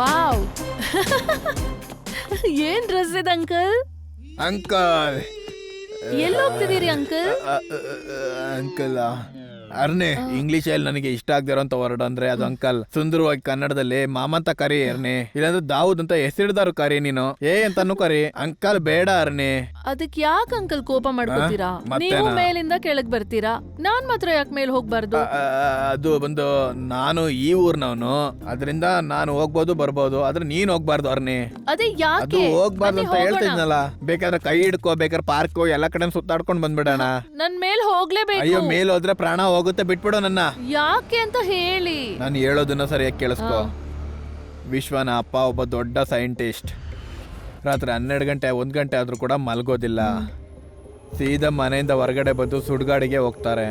Wow ಏನ್ dress ಇದೆ uncle? Uncle ಎಲ್ಲಿ ಹೋಗ್ತಿದ್ದೀರಿ ಅಂಕಲ್? ಅಂಕಲ್ ಅರ್ನೆ ಇಂಗ್ಲಿಷ್ ಅಲ್ಲಿ ನನಗೆ ಇಷ್ಟ ಆಗದಿರೋ ಅಂತ ವರ್ಡ್ ಅಂದ್ರೆ ಅದು ಅಂಕಲ್. ಸುಂದರವಾಗಿ ಕನ್ನಡದಲ್ಲಿ ಮಾಮಂತ ಕರಿ ಅರ್ನೆ, ಇಲ್ಲಾಂದ್ರೆ ದಾವೂದ್ ಅಂತ ಹೆಸರಿಡ್ದಾರು ಕರಿ. ನೀನು ಅಂತಾನು ಕರಿ, ಅಂಕಲ್ ಬೇಡ ಅರ್ನೆ. ಅದಕ್ ಯಾಕೆ ಅಂಕಲ್ ಕೋಪ ಮಾಡ್ಕೋತೀರಾ? ನೀವು ಮೇಲಿಂದ ಕೆಳಗ್ ಬರ್ತೀರಾ, ನಾನ್ ಮಾತ್ರ ಯಾಕೆ ಮೇಲ್ ಹೋಗ್ಬಾರ್ದು? ಅದು ಬಂದು ನಾನು ಈ ಊರ್ನವನು, ಅದರಿಂದ ನಾನು ಹೋಗ್ಬೋದು ಬರ್ಬೋದು, ಆದ್ರೆ ನೀನ್ ಹೋಗ್ಬಾರ್ದು ಅರ್ನೆ. ಅದೇ ಅದು ಯಾಕೆ? ಹೋಗ್ಬಾರ್ದು ಅಂತ ಹೇಳ್ತಿದ್ನಲ್ಲ. ಬೇಕಾದ್ರೆ ಕೈ ಹಿಡ್ಕೋ, ಬೇಕಾದ್ರೆ ಪಾರ್ಕ್ ಎಲ್ಲಾ ಕಡೆ ಸುತ್ತಾಡ್ಕೊಂಡ್ ಬಂದ್ಬಿಡೋಣ. ನನ್ ಮೇಲ್ ಹೋಗ್ಲೇಬೇಕು. ಅಯ್ಯೋ ಮೇಲ್ ಹೋದ್ರೆ ಪ್ರಾಣ ಹೋಗುತ್ತೆ, ಬಿಟ್ಬಿಡು ನನ್ನ. ಯಾಕೆ ಅಂತ ಹೇಳಿ. ನಾನು ಹೇಳೋದನ್ನ ಸರಿಯಾಗಿ ಕೇಳಿಸ್ಕೊ. ವಿಶ್ವನ ಅಪ್ಪ ಒಬ್ಬ ದೊಡ್ಡ ಸೈಂಟಿಸ್ಟ್. ರಾತ್ರಿ 12 ಗಂಟೆ 1 ಗಂಟೆ ಆದ್ರೂ ಕೂಡ ಮಲ್ಗೋದಿಲ್ಲ. ಸೀದಾ ಮನೆಯಿಂದ ಹೊರಗಡೆ ಬಂದು ಸುಡ್ಗಾಡಿಗೆ ಹೋಗ್ತಾರೆ.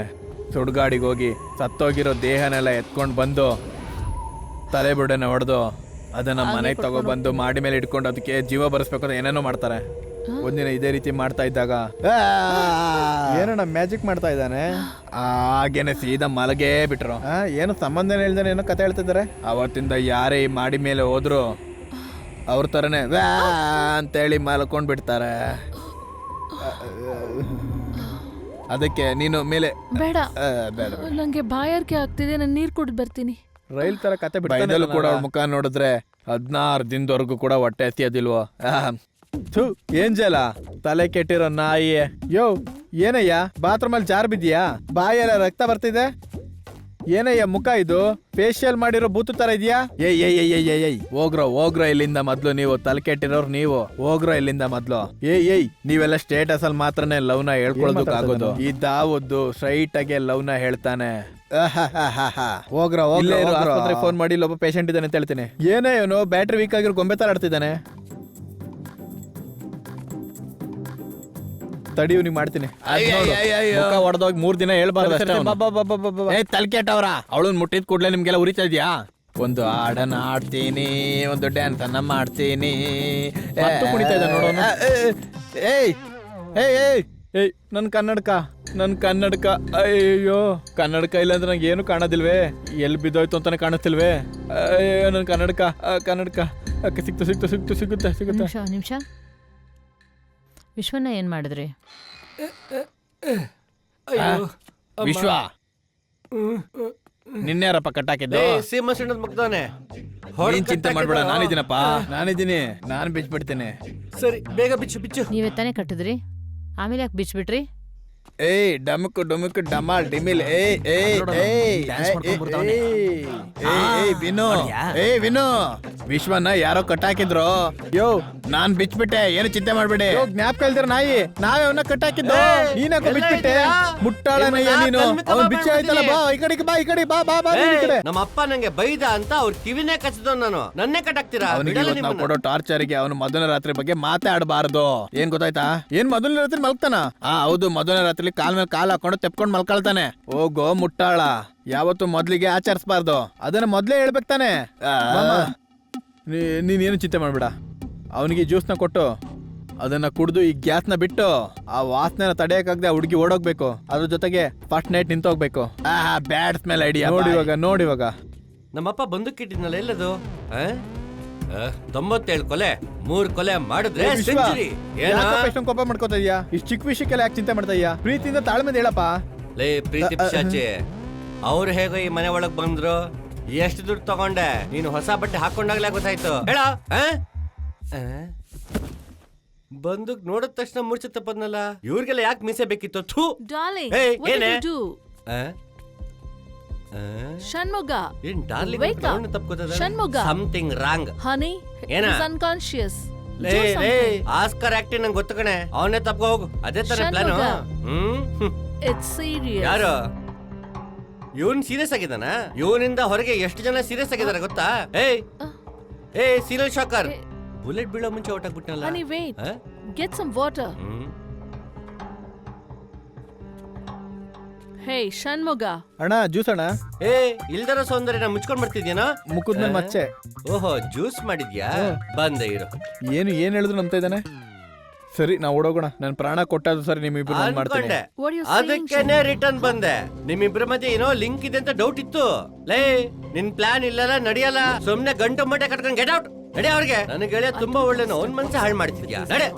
ಸುಡ್ಗಾಡಿಗೆ ಹೋಗಿ ಸತ್ತೋಗಿರೋ ದೇಹನೆಲ್ಲ ಎತ್ಕೊಂಡು ಬಂದು ತಲೆ ಬುಡನೆ ಹೊಡೆದು ಅದನ್ನ ಮನೆಗೆ ತಗೊಬಂದು ಮಾಡಿ ಮೇಲೆ ಇಟ್ಕೊಂಡು ಅದಕ್ಕೆ ಜೀವ ಬರೆಸ್ಬೇಕು ಅಂತ ಏನೇನೋ ಮಾಡ್ತಾರೆ. ಒಂದಿನ ಇದೇ ರೀತಿ ಮಾಡ್ತಾ ಇದ್ದಾಗ ಏನಣ್ಣ ಮ್ಯಾಜಿಕ್ ಮಾಡ್ತಾ ಇದ್ದಾನೆ, ಹಾಗೇನೆ ಸೀದಾ ಮಲಗೇ ಬಿಟ್ರು. ಏನು ಸಂಬಂಧ ಹೇಳ್ದಾನೆ, ಏನೋ ಕತೆ ಹೇಳ್ತಿದ್ದಾರೆ. ಅವತ್ತಿಂದ ಯಾರೇ ಮಾಡಿ ಮೇಲೆ ಹೋದ್ರು ಅವ್ರ ತರನೇ ವ್ಯಾ ಅಂತೇಳಿ ಮಲ್ಕೊಂಡ್ ಬಿಡ್ತಾರೆ. ಅದಕ್ಕೆ ನೀನು ಮೇಲೆ ಬೇಡ, ಬೇಡ, ನಂಗೆ ಬಾಯಾರಿಕೆ ಆಗ್ತಿದೆ, ನಾನು ನೀರ್ ಕುಡಿದು ಬರ್ತೀನಿ. ರೈಲ್ ತರ ಕತೆ ಬಿಡಲು ಕೂಡ ಅವ್ರ ಮುಖ ನೋಡಿದ್ರೆ 16 ದಿನದವರೆಗೂ ಕೂಡ ಹೊಟ್ಟೆ ಹಸಿಯೋದಿಲ್ವೋ. ಏಂಜಲ ತಲೆ ಕೆಟ್ಟಿರೋ ನಾಯಿ. ಯೋ ಏನಯ್ಯ ಬಾತ್ರೂಮ್ ಅಲ್ಲಿ ಜಾರ್ ಬಿದ್ಯಾ? ಬಾಯೆಲ್ಲ ರಕ್ತ ಬರ್ತಿದೆ. ಏನಯ್ಯ ಮುಖ ಇದು? ಫೇಶಿಯಲ್ ಮಾಡಿರೋ ಬೂತು ತರ ಇದೆಯಾ? ಏಯ್ ಹೋಗ್ರೋ ಇಲ್ಲಿಂದ ಮೊದ್ಲು. ನೀವು ತಲೆ ಕೆಟ್ಟಿರೋರು ನೀವು ಹೋಗ್ರೋ ಇಲ್ಲಿಂದ ಮೊದ್ಲು. ಏಯ್ ನೀವೆಲ್ಲ ಸ್ಟೇಟಸ್ ಅಲ್ಲಿ ಮಾತ್ರನೇ ಲವ್ನ ಹೇಳ್ಕೊಳೋದಕ್ಕಾಗೋದು. ಈ ದಾವದ್ದು ಸ್ಟ್ರೈಟ್ ಆಗಿ ಲವ್ನ ಹೇಳ್ತಾನೆ. ಹೋಗ್ರೋ ಆಸ್ಪತ್ರೆಗೆ ಫೋನ್ ಮಾಡಿ ಒಬ್ಬ ಪೇಷಂಟ್ ಇದ್ದಾನೆ ಅಂತ ಹೇಳ್ತೀನಿ. ಏನೇ ಇವನು ಬ್ಯಾಟ್ರಿ ವೀಕ್ ಆಗಿರೋ ಗೊಂಬೆ ತರ ಆಡ್ತಿದ್ದಾನೆ. ತಡಿ ಇವ್ನಿಗೆ ಮಾಡ್ತೀನಿ. ಹೊಡೆದೋಗಿ 3 ದಿನ ಹೇಳ್ಬಾರ್ದು. ತಲ್ಕೆಟ್ಟವ್ರ ಅವಳನ್ನ ಮುಟ್ಟಿದ ಕೂಡ್ಲೆ ನಿಮ್ಗೆಲ್ಲ ಉರಿತಾ ಇದ್ಯಾ? ಒಂದು ಹಾಡನ್ನ ಆಡ್ತೀನಿ, ಒಂದು ಡ್ಯಾನ್ಸ್ ಅನ್ನ ಮಾಡ್ತೀನಿ. ಕುಣಿತಾ ಇದ್ದ ನೋಡೋಣ. ಏಯ್ ನನ್ ಕನ್ನಡಕ ಅಯ್ಯೋ ಕನ್ನಡಕ ಇಲ್ಲ ಅಂದ್ರೆ ನಂಗೆ ಏನು ಕಾಣೋದಿಲ್ವೇ? ಎಲ್ಲಿ ಬಿದ್ದೋಯ್ತು ಅಂತಾನೆ ಕಾಣಿಸ್ತಿಲ್ವೇ? ಅಯ್ಯೋ ನನ್ ಕನ್ನಡಕ ಸಿಗುತ್ತೆ. ನಿಮಿಷ ವಿಶ್ವನ ಏನ್ ಮಾಡಿದ್ರಿ? ವಿಶ್ವ ನಿನ್ನೆರಪ್ಪ ಕಟ್ಟಾಕಿದ್ದು? ನೀನ್ ಚಿಂತೆ ಮಾಡ್ಬೇಡ, ನಾನಿದ್ದೀನಿ. ನಾನು ಬಿಚ್ಬಿಡ್ತೇನೆ. ಸರಿ ಬೇಗ ಬಿಚ್ಚು. ನೀವೇ ತಾನೇ ಕಟ್ಟಿದ್ರಿ, ಆಮೇಲೆ ಯಾಕೆ ಬಿಚ್ಬಿಟ್ರಿ? ಏಯ್ ಡಮಕ್ ಡಮಾಲ್ ಡಿಮಿಲ್. ವಿನು ವಿಶ್ವನ ಯಾರೋ ಕಟ್ಟಾಕಿದ್ರು. ಯೋ ನಾನ್ ಬಿಚ್ಬಿಟ್ಟೆ, ಏನು ಚಿಂತೆ ಮಾಡ್ಬೇಡಿ. ಜ್ಞಾಪಕ ಇಲ್ದಿರ ನಾಯಿ, ನಾವೇ ಅವನ್ನ ಕಟ್ಟಾಕಿದ್ದು. ನೀನಾಕ ಬಿಚ್ಬಿಟ್ಟೆ? ಮುಟ್ಟಾಳನಯ್ಯ ನೀನು. ಅವ್ನು ಬಿಚ್ಚ ಆಯ್ತಲ್ಲ, ಬಾ ಈ ಕಡೆ ಬಾ. ನಮ್ಮ ಅಪ್ಪ ನಂಗೆ ಬೈದ ಅಂತ ಅವ್ರ ಕಿವಿನೇ ಕಚ್ಚದ, ನಾನು ನನ್ನೇ ಕಟ್ಟಾಕ್ತೀರಾ? ಅವನಿಗೆ ಕೊಡೋ ಟಾರ್ಚರ್ಗೆ ಅವನು ಮೊದಲನೇ ರಾತ್ರಿ ಬಗ್ಗೆ ಮಾತಾಡಬಾರ್ದು. ಏನ್ ಗೊತ್ತಾಯ್ತಾ? ಏನ್ ಮೊದಲನೇ ರಾತ್ರಿ ಮಲ್ಕ್ತಾನ? ಹೌದು, ಮೊದಲನೇ ರಾತ್ರಿ ಕಾಲ್ ಮೇಲೆ ಕಾಲ್ ಹಾಕೊಂಡು ತೆಪ್ಕೊಂಡು ಮಲ್ಕೊಳ್ತಾನೆ. ಹೋಗೋ ಮುಟ್ಟಾಳ, ಯಾವತ್ತು ಮೊದ್ಲಿಗೆ ಆಚರಿಸಬಾರ್ದು. ಅದನ್ನ ಮೊದ್ಲೇ ಹೇಳ್ಬೇಕು ತಾನೆ. ನೀನೇನು ಚಿಂತೆ ಮಾಡ್ಬೇಡ. ಅವನಿಗೆ ಜ್ಯೂಸ್ನ ಕೊಟ್ಟು ಅದನ್ನ ಕುಡ್ದು ಈ ಗ್ಯಾಸ್ನ ಬಿಟ್ಟು ಆ ವಾಸನೆನ ತಡೆಯಕ್ಕಾಗದೆ ಹುಡುಗಿ ಓಡೋಗ್ಬೇಕು. ಅದ್ರ ಜೊತೆಗೆ ಫಸ್ಟ್ ನೈಟ್ ನಿಂತೋಗ್ಬೇಕು. Bad smell idea. ನೋಡಿವಾಗ ನಮ್ಮಪ್ಪ ಬಂದೂಕಿಟ್ಟಿದ್ನಲ್ಲ, ಎಲ್ಲದು? 97 ಕೊಲೆ, 3 ಕೊಲೆ ಮಾಡಿದ್ರೆ ಸೆಂಚುರಿ. ಎಷ್ಟೊಂದು ಕೋಪ ಮಾಡ್ಕೋತಾ ಇದೀಯಾ? ಇಷ್ಟು ಚಿಕ್ಕ ವಿಷಯಕ್ಕೆಲ್ಲ ಯಾಕೆ ಚಿಂತೆ ಮಾಡ್ತಾ ಇದೀಯಾ? ಪ್ರೀತಿಯಿಂದ ತಾಳ್ಮೆದ ಹೇಳಪ್ಪ. ಲೇ ಪ್ರೀತಿ ಪಿಶಾಚಿ, ಅವ್ರು ಹೇಗೋ ಈ ಮನೆ ಒಳಗ್ ಬಂದ್ರು, ಎಷ್ಟು ದುಡ್ಡು ತಗೊಂಡೆ? ನೀನು ಹೊಸ ಬಟ್ಟೆ ಹಾಕೊಂಡಾಗ್ಲೇ ಗೊತ್ತಾಯ್ತು. ಹೇಳ ಬಂದೂಕ್ ನೋಡಿದ ತಕ್ಷಣ ಮೂರ್ಛೆ ತಪ್ಪದ್ನಲ್ಲ. ಇವ್ರಿಗೆಲ್ಲ ಯಾಕೆ ಮೀಸೆ ಬೇಕಿತ್ತು? ಷಣ್ಮುಗ, ಏನ್ ಡಾರ್ಲಿಂಗ್ ತಪ್ಕೋತದ? Shanmuga, something wrong. ಹನಿ ಏನ ಅನ್ಕಾನ್ಶಿಯಸ್. ಆಸ್ಕರ್ ಆಕ್ಟಿಂಗ್ ನಂಗೆ ಗೊತ್ತು ಕಣೆ. ಅವನೇ ತಪ್ಕೋ ಹೋಗು. ಅದೇ ತರ ಪ್ಲಾನ್. It's serious. ಯಾರು ಇವನ್ ಸೀರಿಯಸ್ ಆಗಿದಾನ? ಇವನಿಂದ ಹೊರಗೆ ಎಷ್ಟು ಜನ ಸೀರಿಯಸ್ ಆಗಿದಾರೆ ಗೊತ್ತಾ? ಏಯ್ ಸೀರಿಯಲ್ ಶಾಕರ್, ಬುಲೆಟ್ ಬೀಳೋ ಮುಂಚೆ ಔಟ್ ಆಗ್ಬಿಟ್ನಲ್ಲ. ಹನಿ ವೇಟ್, ಗೆಟ್ ಸಮ್ ವಾಟರ್. ಹೇ ಷಣ್ಮುಗ, ಅಣ್ಣ ಜ್ಯೂಸ್ ಅಣ್ಣ. ಇಲ್ದರ ಸೌಂದರ್ಯನ ಮುಚ್ಕೊಂಡ್ ಬರ್ತಿದ್ಯಾನ? ಮುಖದ ಮೇಲೆ ಮಚ್ಚೆ. ಓಹೋ ಜ್ಯೂಸ್ ಮಾಡಿದ್ಯಾ? ಬಂದೆ ಇರು. ಏನ್ ಹೇಳಿದ್ರು ನಂಬ್ತಾ ಇದ್ದಾನೆ. ಸರಿ ನಾವು ಓಡೋಗೋಣ. ನನ್ ಪ್ರಾಣ ಕೊಟ್ಟದ್ದು ಸರಿ, ನಿಮ್ಮಿಬ್ರು ನಾನ್ ಮಾಡ್ತೀನಿ. ಅನ್ಕೊಂಡೆ What are you saying, ಅದಕ್ಕೇನೆ ರಿಟರ್ನ್ ಬಂದೆ. ನಿಮ್ಮಿಬ್ರ ಮಧ್ಯೆ ಏನೋ ಲಿಂಕ್ ಇದೆ ಅಂತ ಡೌಟ್ ಇತ್ತು. ಲೇ ನಿನ್ ಪ್ಲಾನ್ ಇಲ್ಲಲ್ಲ, ನಡೆಯಲ್ಲ. ಸುಮ್ನೆ ಗಂಟು ಮಟ್ಟೆ ಕಟ್ಕೊಂಡು ಗೆಟ್ ಔಟ್. ನಡೆ ಅವ್ರಿಗೆ. ನನಗೆ ಗೆಳೆಯ ತುಂಬಾ ಒಳ್ಳೆನೋ, ಅವ್ನ್ ಮನ್ಸ ಹಾಳು ಮಾಡ್ತಿದ್ಯಾ. ನಡೆ.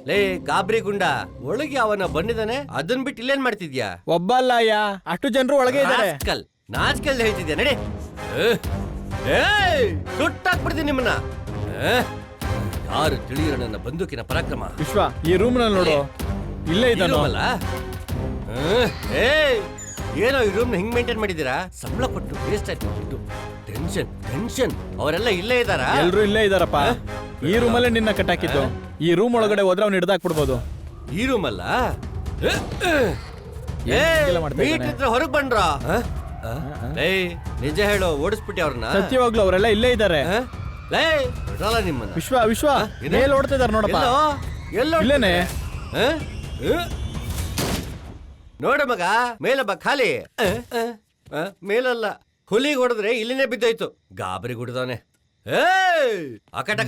ಲೇ ಗಾಬ್ರಿ ಗುಂಡ, ಒಳಗೆ ಅವನ ಬಂದಿದ್ದಾನೆ, ಅದನ್ ಬಿಟ್ಟು ಇಲ್ಲೇನ್ ಮಾಡ್ತಿದ್ಯಾ? ಒಬ್ಬ ಅಲ್ಲ ಅಯ್ಯ, ಅಷ್ಟು ಜನರು ಒಳಗೆ ಇದ್ದಾರೆ. ನಾಚ್ಕಲ್ ಹೇಳ್ತಿದ್ಯಾ. ನಡೆ. ಸುಟ್ಟಾಕ್ಬಿಡ್ತೀನಿ ನಿಮ್ಮನ್ನ. ಯಾರು ತಿಳಿಯೋ ನನ್ನ ಬಂದೂಕಿನ ಪರಾಕ್ರಮ. ವಿಶ್ವ, ಈ ರೂಮ್ ನಲ್ಲಿ ನೋಡು, ಇಲ್ಲೇ ಇದ್ದಾನೋ. ಏನೋ ಈ ರೂಮ್ ಹಿಂಗ್ ಮೇಂಟೈನ್ ಮಾಡಿದೀರಾ? ಸಂಬಳ ಕೊಟ್ಟು ವೇಸ್ಟ್ ಆಯ್ತು. Tension tension. ಅವರೆಲ್ಲ ಇಲ್ಲೇ ಇದ್ದಾರಾ? ಎಲ್ರು ಇಲ್ಲೇ ಇದಾರಪ್ಪ. ಈ ರೂಮಲ್ಲೇ ನಿನ್ನ ಕಟ್ಟಾಕಿದ್ದು. ಈ ರೂಮ್ ಒಳಗಡೆ ಹೋದ್ರೆ ಅವ್ನು ಹಿಡ್ದಾಕ್ಬಿಡ್ಬೋದು. ಈ ರೂಮ್ ಅಲ್ಲ, ಮೀಟ್ ಇದ್ರೆ ಹೊರಗ್ ಬಂದ್ರ. ನಿಜ ಹೇಳು, ಓಡಿಸ್ಬಿಟ್ಟಿ ಅವ್ರನ್ನ. ಸತ್ಯವಾಗ್ಲು ಅವರೆಲ್ಲ ಇಲ್ಲೇ ಇದ್ದಾರೆ. ನಿಮ್ಮನ್ನ. ವಿಶ್ವ ವಿಶ್ವ ಮೇಲ್ ಓಡ್ತಾ ಇದಾರೆ ನೋಡಪ್ಪ. ಇಲ್ಲೇನೆ ನೋಡ ಮಗ, ಮೇಲಬ್ಬ ಖಾಲಿ. ಮೇಲಲ್ಲ, ಹುಲಿಗೆ ಹೊಡೆದ್ರೆ ಇಲ್ಲಿನೇ ಬಿದ್ದೋಯ್ತು. ಗಾಬರಿ ಗುಡ್ದವನೆ. ಅಕಟ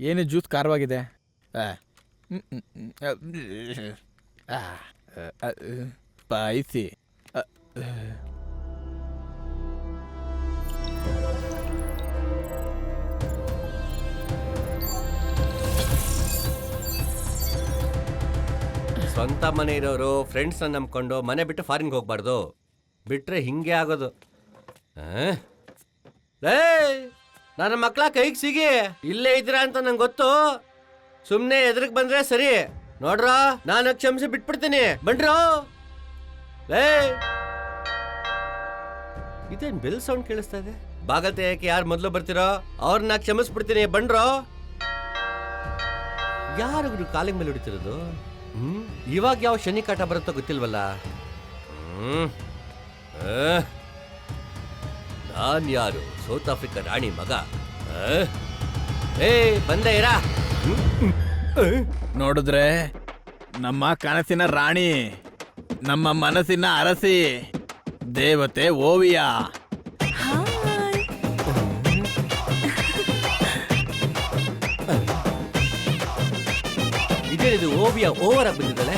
ಏನು ಜ್ಯೂಸ್ ಖಾರವಾಗಿದೆ. ಸ್ಪೈಸಿ. ಸ್ವಂತ ಮನೆ ಇರೋರು ಫ್ರೆಂಡ್ಸ್ ನಂಬ್ಕೊಂಡು ಮನೆ ಬಿಟ್ಟು ಫಾರಿನ್ಗೆ ಹೋಗ್ಬಾರ್ದು. ಬಿಟ್ರೆ ಹಿಂಗೆ ಆಗೋದು. ನನ್ನ ಮಕ್ಳ ಕೈಗೆ ಸಿಗಿ. ಇಲ್ಲೇ ಇದ್ದೀರಾ ಅಂತ ನಂಗೆ ಗೊತ್ತು. ಸುಮ್ನೆ ಎದುರಿಗೆ ಬಂದ್ರೆ ಸರಿ. ನೋಡ್ರ, ನಾನು ಕ್ಷಮಿಸಿ ಬಿಟ್ಬಿಡ್ತೀನಿ. ಬನ್ರೋ. ಇದೇನ್ ಬೆಲ್ ಸೌಂಡ್ ಕೇಳಿಸ್ತಾ ಇದೆ? ಬಾಗಲ್ ತೆಗೆಯಕ್ಕೆ ಯಾರು ಮೊದಲು ಬರ್ತಿರೋ ಅವ್ರನ್ನ ಕ್ಷಮಿಸ್ಬಿಡ್ತೀನಿ. ಬನ್ರೋ. ಯಾರು ಕಾಲಿಂಗ್ ಮೇಲೆ ಹೊಡಿತಿರೋದು? ಇವಾಗ ಯಾವ ಶನಿ ಕಾಟ ಬರುತ್ತೋ ಗೊತ್ತಿಲ್ವಲ್ಲ. ನಾನ್ ಯಾರು? ಸೌತ್ ಆಫ್ರಿಕಾ ರಾಣಿ ಮಗ. ಬಂದೆ ಇರಾ. ನೋಡಿದ್ರೆ ನಮ್ಮ ಕನಸಿನ ರಾಣಿ, ನಮ್ಮ ಮನಸ್ಸಿನ ಅರಸಿ, ದೇವತೆ ಓವಿಯಾ. ಇದೇನಿದು ಓವಿಯಾ ಓವರ್ ಆಗಿ ಬಂದಿದ್ದಾಳೆ?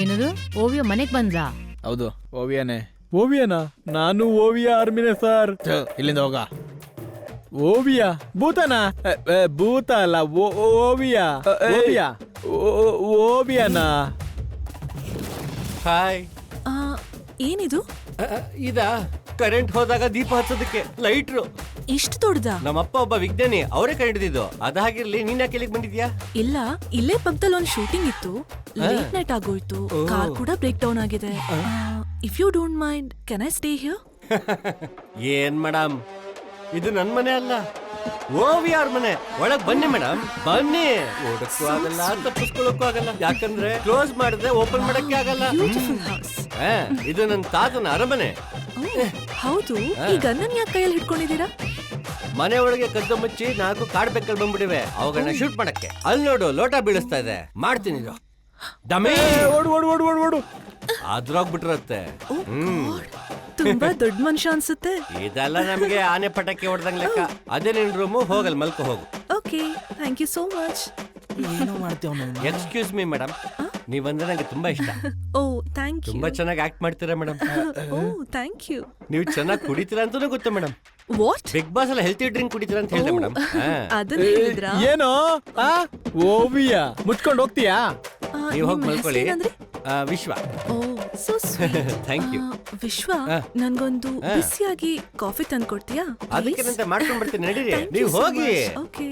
ಏನದು? ಓವಿಯ ಮನೆಗ್ ಬಂದ್ರಾ? ಹೌದು, ಓವಿಯಾನೇ. ಓವಿಯಾನಾ? ನಾನು ಓವಿಯಾ ಆರ್ಮಿನೇ ಸರ್. ಇಲ್ಲಿಂದ ಹೋಗ. ಓವಿಯಾ ಭೂತನಾ? ಭೂತ ಅಲ್ಲ, ಓವಿಯಾ. ಓವಿಯಾ ಓವಿಯಾನಾ? ಹಾಯ್. ಏನಿದು? ಇದಾ ಕರೆಂಟ್ ಹೋದಾಗ ದೀಪ ಹಚ್ಚೋದಕ್ಕೆ ಲೈಟ್ರು. ಇಷ್ಟು ದೊಡ್ಡದ? ನಮ್ಮಪ್ಪ ಒಬ್ಬ ವಿಜ್ಞಾನಿ, ಅವರೇ ಕಂಡಿದ್ದು. ಅದಾಗಿರ್ಲಿ, ನೀನ್ ಯಾಕೆ ಇಲ್ಲಿಗೆ ಬಂದಿದ್ಯಾ? ಇಲ್ಲ, ಇಲ್ಲೇ ಪಕ್ಕದಲ್ಲಿ ಒಂದು ಶೂಟಿಂಗ್ ಇತ್ತು. ಲೇಟ್ ನೈಟ್ ಆಗೋಯ್ತು. ಕಾರ್ ಕೂಡ ಬ್ರೇಕ್ ಡೌನ್ ಆಗಿದೆ. If you don't mind, can I stay here? ಏನ್ ಮೇಡಮ್, ಇದು ನನ್ ಮನೆ ಅಲ್ಲ, ಓವಿಯಾರ್ ಮನೆ. ಒಳಗ್ ಬನ್ನಿ ಮೇಡಮ್, ಬನ್ನಿ. ಓಡಕ್ಕೂ ಆಗಲ್ಲ, ತಪ್ಪಿಸ್ಕೊಳಕ್ಕೂ ಆಗಲ್ಲ. ಯಾಕಂದ್ರೆ ಕ್ಲೋಸ್ ಮಾಡಿದ್ರೆ ಓಪನ್ ಮಾಡಕ್ಕೆ ಆಗಲ್ಲ. ಇದು ನನ್ನ ತಾತನ ಅರಮನೆ. ಹೌದು, ಈ ಗನ್ನನ್ ಯಾಕೆ ಕೈಯಲ್ಲಿ ಹಿಡ್ಕೊಂಡಿದ್ದೀರಾ? ಮನೆ ಒಳಗೆ ಕದ್ದು ಮುಚ್ಚಿ 4 ಕಾಡ್ ಬೆಕ್ಕಲ್ ಬಂದ್ಬಿಡಿವೆ, ಅವುಗಳನ್ನ ಶೂಟ್ ಮಾಡಕ್ಕೆ. ಅಲ್ಲಿ ನೋಡು, ಲೋಟ ಬೀಳಿಸ್ತಾ ಇದೆ. ಮಾಡ್ತೀನಿ ಇದು. ಡಮೇ. ಓಡು ಓಡು ಓಡು ಓಡು ಓಡು. ಅದ್ರೋಗ್ಬಿಟ್ಟಿರತ್ತೆ. ತುಂಬಾ ದೊಡ್ಡ ಮನುಷ್ಯ ಅನ್ಸುತ್ತೆ. ಇದೆಲ್ಲ ನಮ್ಗೆ ಆನೆ ಪಟಾಕಿ ಹೊಡೆದಂಗ್ ಲೆಕ್ಕ. ಅದೇ ನಿನ್ ರೂಮು, ಹೋಗಲ್ ಮಲ್ಕೊ ಹೋಗು. Okay, thank you so much. ಏನೋ ಮಾಡ್ತೀವಿ. ಎಕ್ಸ್ಕ್ಯೂಸ್ ಮೀ ಮೇಡಮ್, ನೀವಂದ್ರೆ ನಂಗೆ ತುಂಬಾ ಇಷ್ಟ. Oh, thank you. ತುಂಬಾ ಚೆನ್ನಾಗಿ ಆಕ್ಟ್ ಮಾಡ್ತೀರಾ ಮೇಡಮ್. O, thank you. ನೀವು ಚೆನ್ನಾಗಿ ಕುಡಿತೀರಾ ಅಂತಾನೂ ಗೊತ್ತು ಮೇಡಮ್. ವಾಟ್? ಬಿಗ್ ಬಾಸ್ ಎಲ್ಲ ಹೆಲ್ತಿ ಡ್ರಿಂಕ್ ಕುಡಿತೀರಾ ಅಂತ ಹೇಳಿದೆ ಮೇಡಮ್. ಅದನ್ನ ಹೇಳಿದ್ರಾ? ಏನೋ ಓವಿಯಾ ಮುಚ್ಕೊಂಡು ಹೋಗ್ತೀಯಾ? ನೀವು ಹೋಗಿ ಮಲ್ಕೊಳ್ಳಿ. Vishwa. Oh, so sweet. Thank you. Vishwa, ನನ್ಗೊಂದು ಬಿಸಿಯಾಗಿ ಕಾಫಿ ತಂದ್ಕೊಡ್ತೀಯಾ? ಅದಕ್ಕೆ ಮಾಡ್ಕೊಂಡ್ ಬರ್ತೀನಿ, ನಡೀರಿ. ನೀವು ಹೋಗಿ. ಓಕೆ.